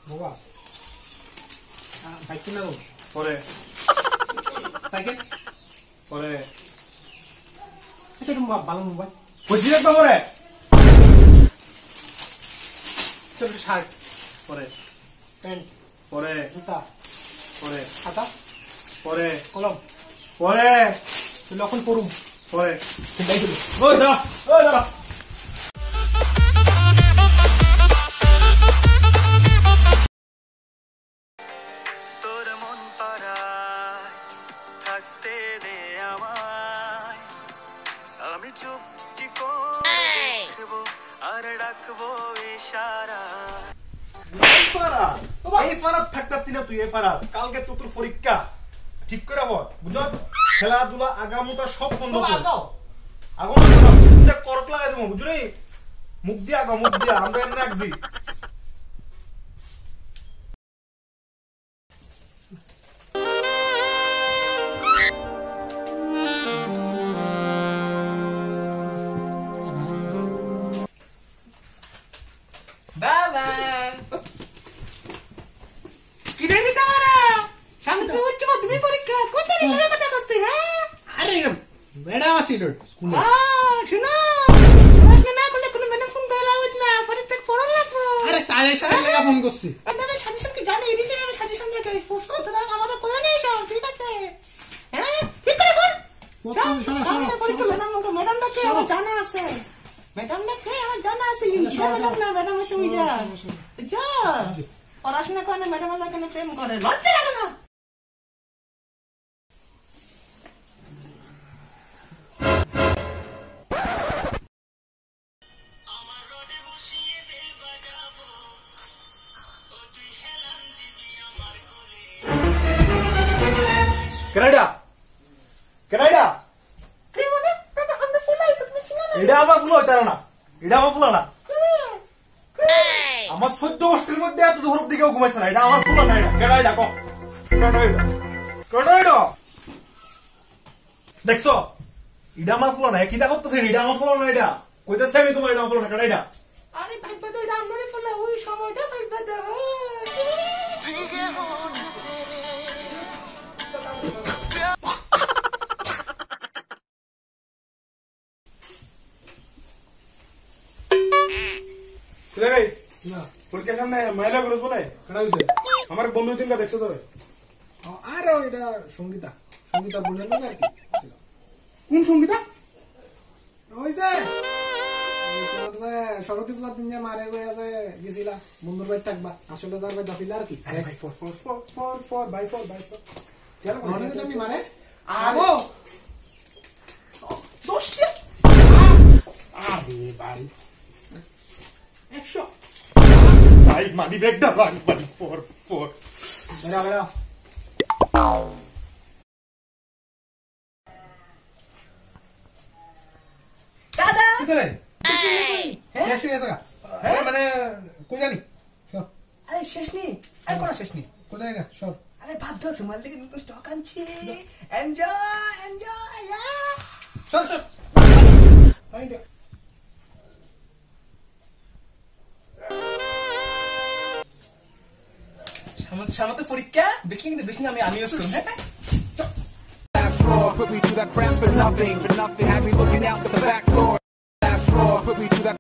বাবা বাইক কিনা দাও পরে সাইকেল পরে আচ্ছা তুমি ভালো মোবাইল বুঝি না পরে চল শার্ট পরে প্যান্ট পরে জুতা পরে খাতা পরে কলম পরে চল এখন পড়ুম পরে চিন্তাই দিল ওই দাঁড়া ওই দাঁড়া তোর মন পাড়ায় থাকতে দে আমায় আমি চুপটি করে দেখবো আর ডাকবো ইশারায় এই ফারাত থাকতাতি না তুই এই ফারাত কালকে তো তোর পরীক্ষা ঠিক করে বল বুঝছ খেলাধুলা আগামুতা সব বন্ধ বাবা কর দাও আগামুতা চিন্তা করক লাগাই দেবো বুঝলি মুখ দিয়া আগা মুখ দিয়া আমরা এমনি একজি বাবা কি রে মিসামারা সামনে তো উচ্চ মাধ্যমিক পরীক্ষা কোন দিন মেলা কথা করছিস হ্যাঁ আরে ম্যাডাম আসিল স্কুলে শুনো প্রশ্ন না করলে কোনো ম্যাডাম ফোন দেওয়া লাগবে না পরীক্ষা পড়া লাগবে আরে সাজেশন লাগা ফোন করছি আমি সাজেশন কি জানি এই বিষয়ে আমি সাজেশন দিয়ে পোস্ট করতে দাও আমাদের কোন নেই সব ঠিক আছে হ্যাঁ ঠিক করে বল ম্যাডাম ডাকে আমার জানা আছে ম্যাডাম ডাকে আমার জানা আছে ম্যাডাম আছে ওইটা যা পড়াশোনা করে না ম্যাডাম আমাকে প্রেম করে লজ্জা লাগে না কেনাইডা কেনাইডা এটা আমার ফুল হইতার না এটা আমার ফুল না আমার 14 গোষ্ঠীর মধ্যে এত দূর দিকেও ঘুমাইছে না এটা আমার ফুল না এটা কেনাইডা কো কেনাইডা কেনাইডা দেখছো এটা আমার ফুল না কি দা করতেছে এটা আমার ফুল না এটা কইতেছে আমি তোমার এটা আমার ফুল না কেনাইডা আরে ভাই তো এটা আমরে ফুল ওই সময়টা ভাই দাও পরীক্ষার সামনে মহিলা গ্রুপ বলে আমার বন্ধু দিনটা দেখছো তো আরে এটা সঙ্গীতা সঙ্গীতা বললেন না আর কি কোন সঙ্গীতা ওই যে সরস্বতী পূজার দিন যে মারে গিয়ে আছে গেছিলা বন্ধুর বাড়ি থাকবা আসলে যার বাড়ি আসিল আর কি ভাই ফর ভাই ফর কেন আমি মানে আগো দোষটা আরে বাড়ি 100 ভাই মানি ব্যাগটা ভাই ফর বেরা বেরা দাদা কিতরে শেষ হয়ে গেছে হ্যাঁ মানে কই জানি সর আরে শেষ নেই আর কোনো শেষ নেই কই জানি না সর আরে বাদ দাও তোমার লেগে নতুন স্টক আনছি এনজয় সর সর আইডা সামনে পরীক্ষা বেশি কিন্তু বেশি আমি ইউজ করব হ্যাঁ Put me through that crap for nothing. Had me looking out for the back door. Put me through that